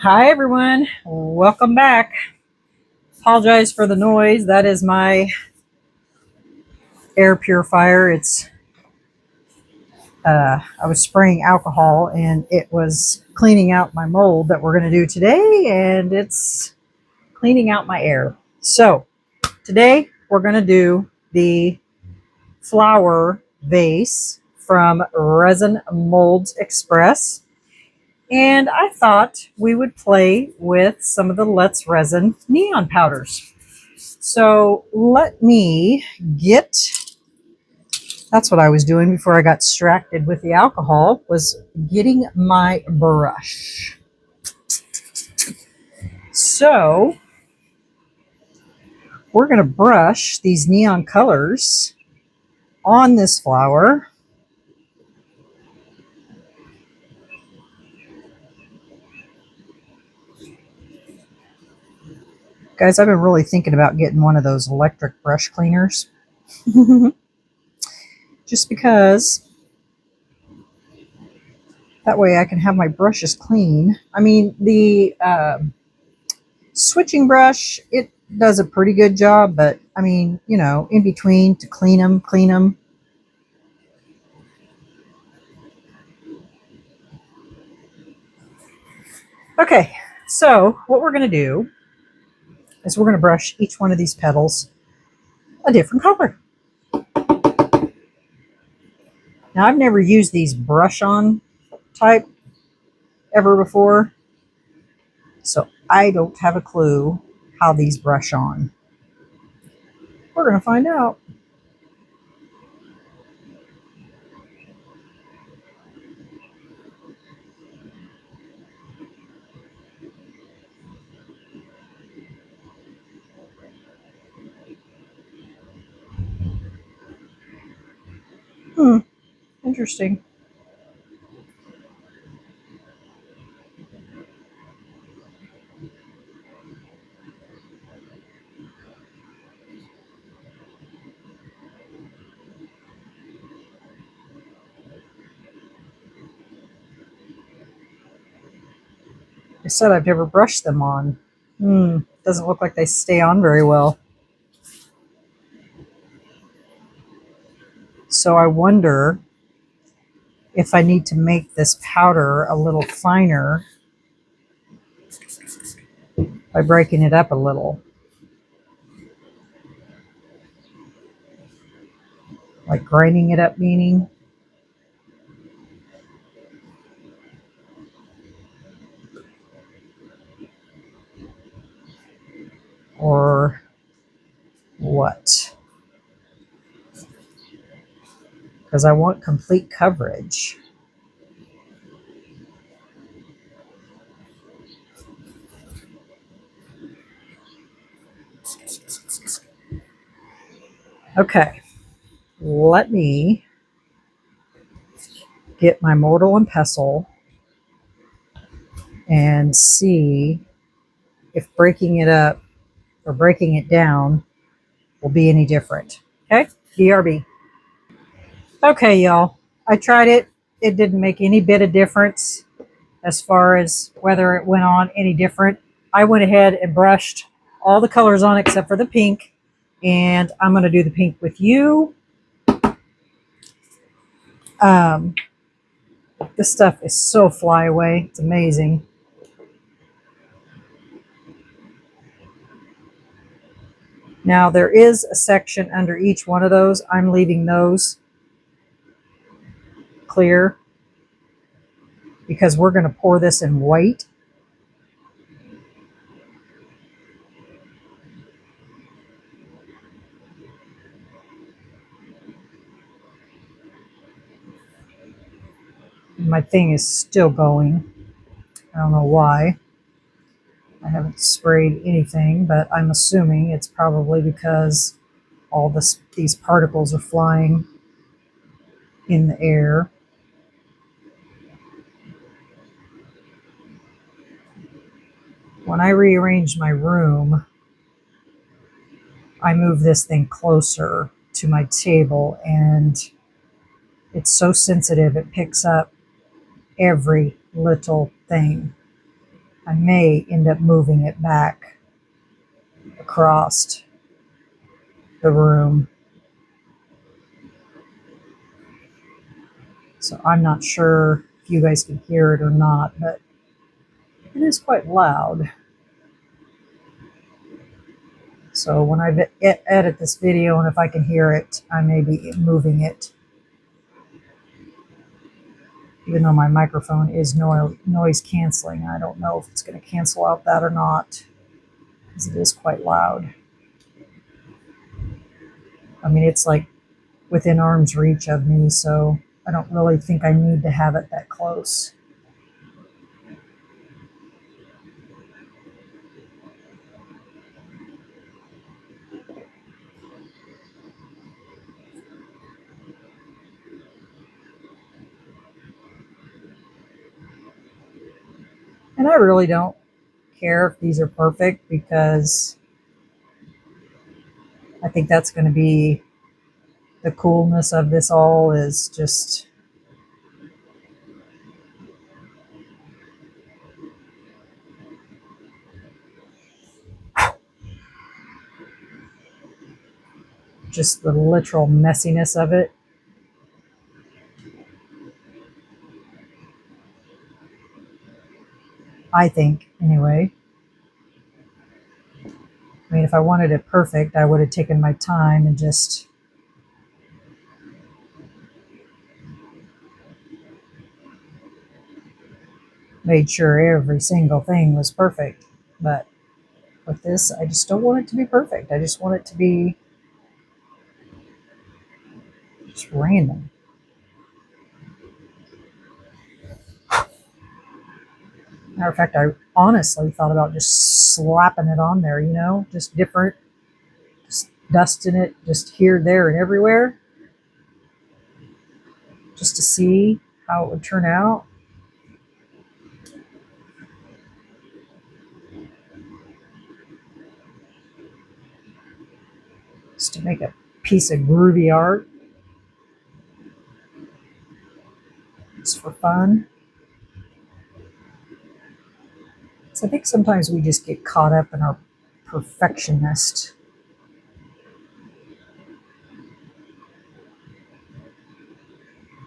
Hi everyone, welcome back. Apologize for the noise. That is my air purifier. I was spraying alcohol and it was cleaning out my mold that we're going to do today, and it's cleaning out my air. So today we're going to do the flower vase from Resin Molds Express. And I thought we would play with some of the Let's Resin neon powders. So let me get, that's what I was doing before I got distracted with the alcohol, was getting my brush. So we're going to brush these neon colors on this flower. Guys, I've been really thinking about getting one of those electric brush cleaners. Just because that way I can have my brushes clean. I mean, the switching brush, it does a pretty good job, but I mean, you know, in between to clean them. Okay, so what we're going to do is we're going to brush each one of these petals a different color. Now, I've never used these brush on type ever before, so I don't have a clue how these brush on. We're going to find out. Interesting. I said I've never brushed them on. Doesn't look like they stay on very well. So I wonder if I need to make this powder a little finer by breaking it up a little. Like grinding it up, meaning. Or what? Because I want complete coverage. Okay, let me get my mortar and pestle and see if breaking it up or breaking it down will be any different. Okay, BRB. Okay, y'all, I tried it. It didn't make any bit of difference as far as whether it went on any different. I went ahead and brushed all the colors on except for the pink, and I'm going to do the pink with you. This stuff is so flyaway. It's amazing. Now, there is a section under each one of those. I'm leaving those clear because we're going to pour this in white. My thing is still going. I don't know why. I haven't sprayed anything, but I'm assuming it's probably because all these particles are flying in the air. When I rearranged my room, I moved this thing closer to my table, and it's so sensitive, it picks up every little thing. I may end up moving it back across the room. So I'm not sure if you guys can hear it or not, but it is quite loud. So when I edit this video, and if I can hear it, I may be moving it. Even though my microphone is noise canceling, I don't know if it's going to cancel out that or not, because it is quite loud. I mean, it's like within arm's reach of me, so I don't really think I need to have it that close. And I really don't care if these are perfect, because I think that's going to be the coolness of this all, is just the literal messiness of it. I think, anyway. I mean, if I wanted it perfect, I would have taken my time and just made sure every single thing was perfect. But with this, I just don't want it to be perfect. I just want it to be just random. Matter of fact, I honestly thought about just slapping it on there, you know, just different, just dusting it just here, there, and everywhere, just to see how it would turn out. Just to make a piece of groovy art. Just for fun. So I think sometimes we just get caught up in our perfectionist.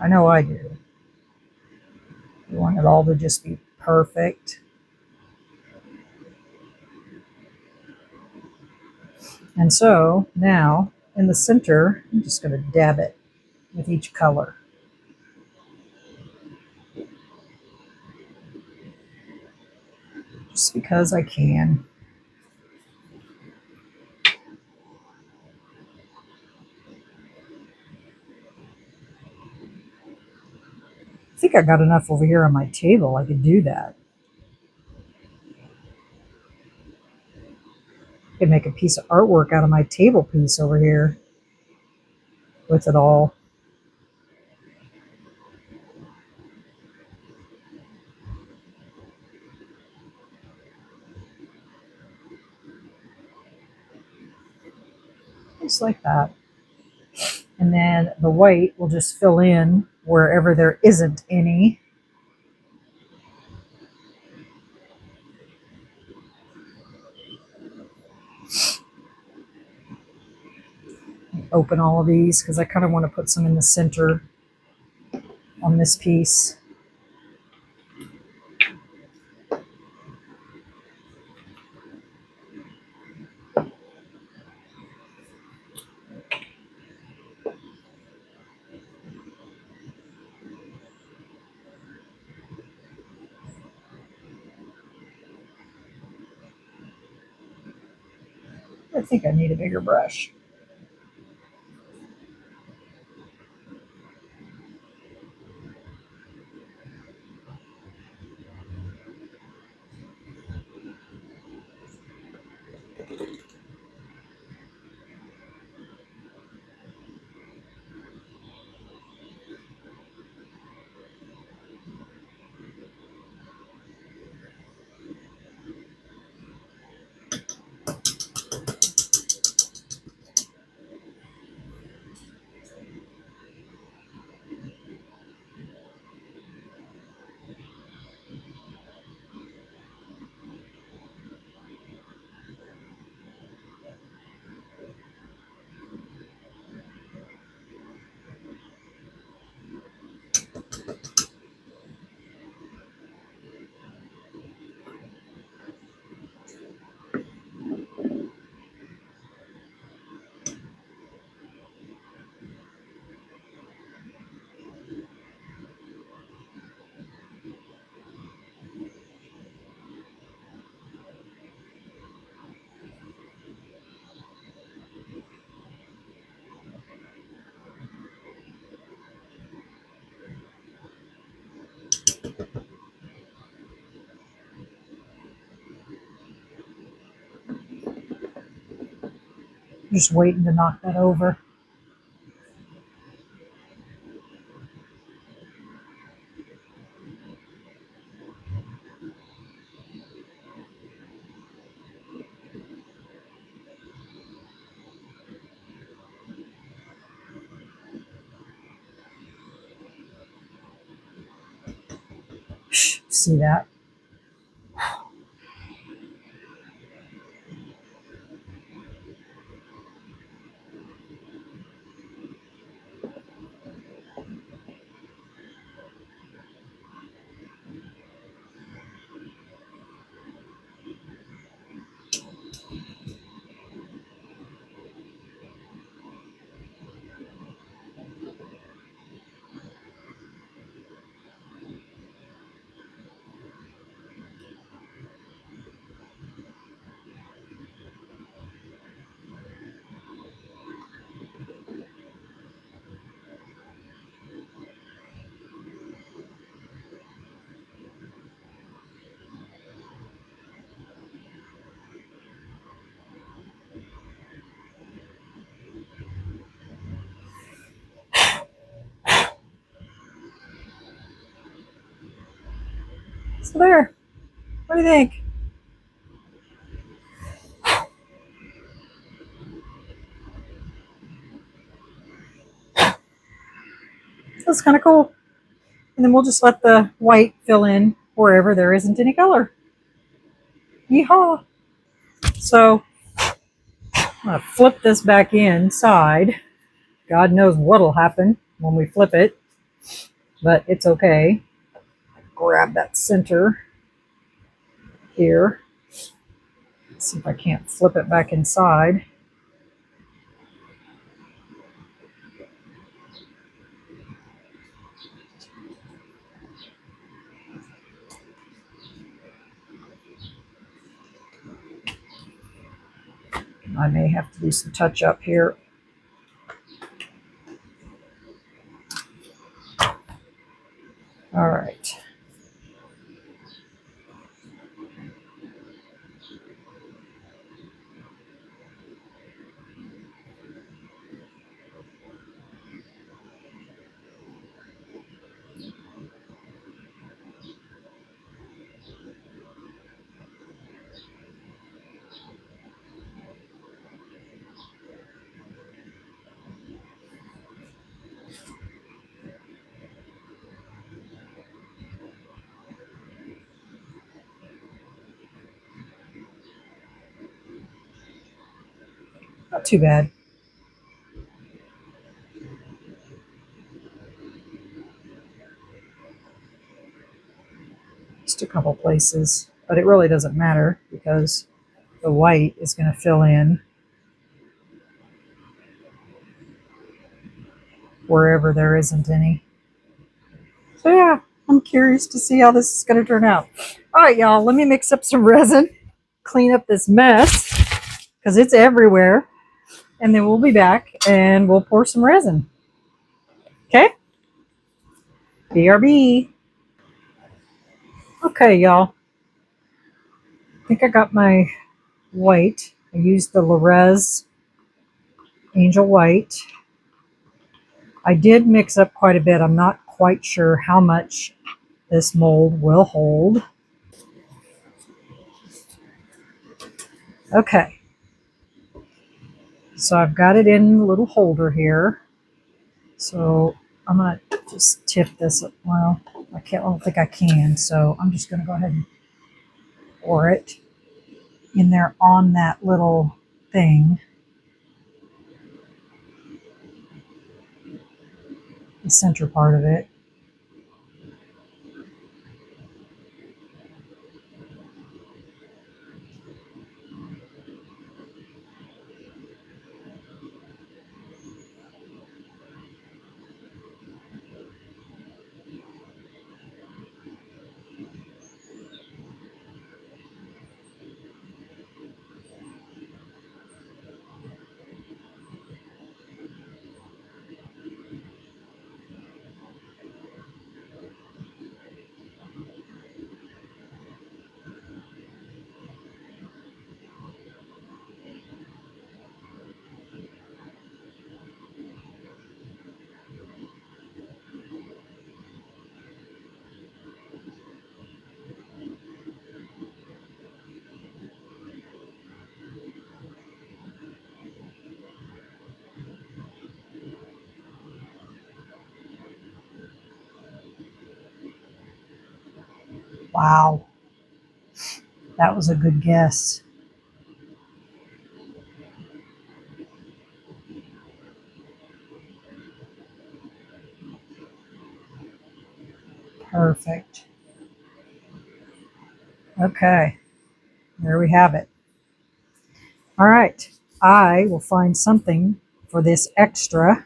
I know I do. We want it all to just be perfect. And so now in the center, I'm just going to dab it with each color. Just because I can. I think I got enough over here on my table. I could do that. I could make a piece of artwork out of my table piece over here with it all. Just like that. And then the white will just fill in wherever there isn't any. Open all of these because I kind of want to put some in the center on this piece. I think I need a bigger brush. Just waiting to knock that over. See that? So there. What do you think? That's kind of cool. And then we'll just let the white fill in wherever there isn't any color. Yeehaw! So I'm going to flip this back inside. God knows what'll happen when we flip it, but it's okay. Grab that center here. See if I can't flip it back inside. I may have to do some touch up here. All right. Not too bad. Just a couple places, but it really doesn't matter because the white is going to fill in wherever there isn't any. So yeah, I'm curious to see how this is going to turn out. All right, y'all, let me mix up some resin, clean up this mess because it's everywhere, and then we'll be back and we'll pour some resin. Okay? BRB. Okay, y'all. I think I got my white. I used the Resin Angel White. I did mix up quite a bit. I'm not quite sure how much this mold will hold. Okay. So I've got it in a little holder here. So I'm going to just tip this. Well, I don't think I can. So I'm just going to go ahead and pour it in there on that little thing. The center part of it. Wow, that was a good guess. Perfect. Okay, there we have it. All right, I will find something for this extra.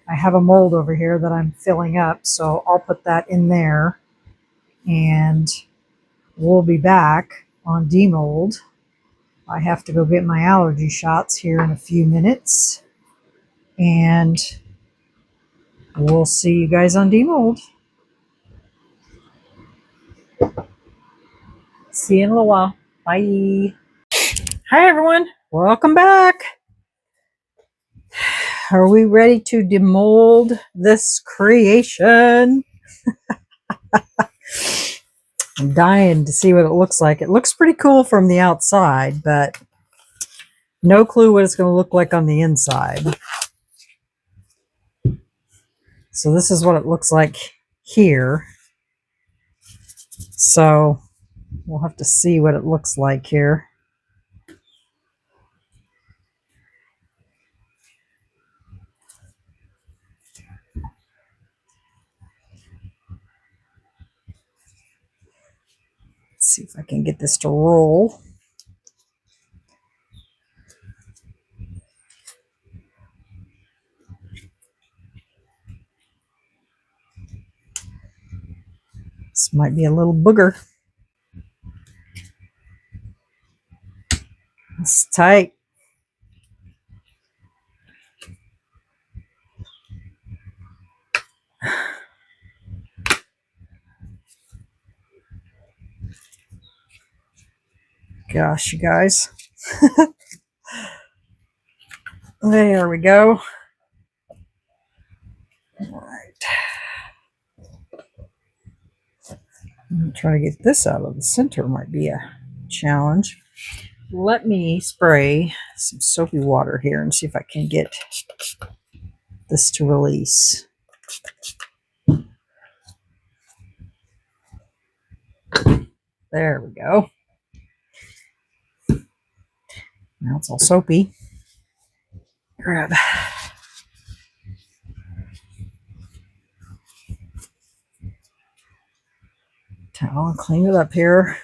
I have a mold over here that I'm filling up, so I'll put that in there, and we'll be back on demold. I have to go get my allergy shots here in a few minutes, and we'll see you guys on demold. See you in a little while. Bye. Hi, everyone. Welcome back. Are we ready to demold this creation? I'm dying to see what it looks like. It looks pretty cool from the outside, but no clue what it's going to look like on the inside. So this is what it looks like here. So we'll have to see what it looks like here. Let's see if I can get this to roll. This might be a little booger. It's tight. Gosh, you guys. There we go. All right. I'm going to try to get this out of the center. Might be a challenge. Let me spray some soapy water here and see if I can get this to release. There we go. Now it's all soapy. Grab towel and clean it up here.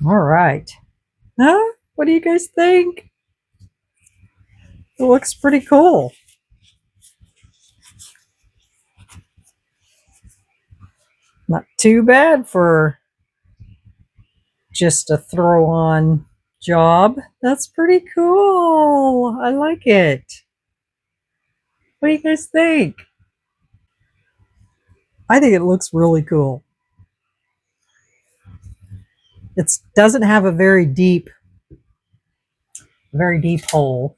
All right. Huh? What do you guys think? It looks pretty cool. Not too bad for just a throw-on job. That's pretty cool. I like it. What do you guys think? I think it looks really cool. It doesn't have a very deep hole.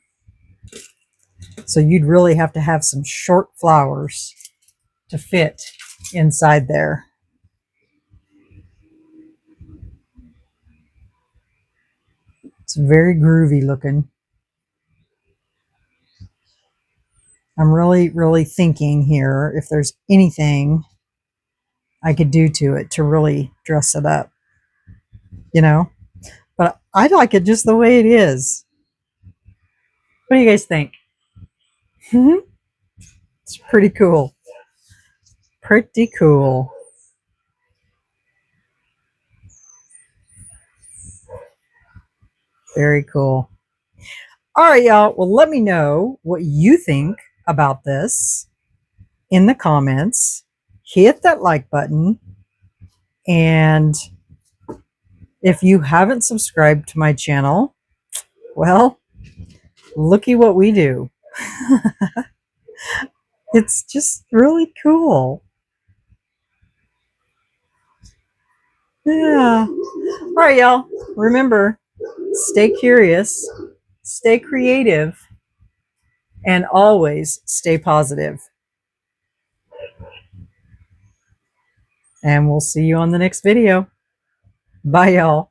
So you'd really have to have some short flowers to fit inside there. It's very groovy looking. I'm really thinking here if there's anything I could do to it to really dress it up, you know? But I like it just the way it is. What do you guys think? It's pretty cool. Pretty cool. Very cool. All right, y'all. Well, let me know what you think about this in the comments. Hit that like button. And if you haven't subscribed to my channel, well, looky what we do. It's just really cool. Yeah. All right, y'all. Remember, stay curious, stay creative, and always stay positive. And we'll see you on the next video. Bye, y'all.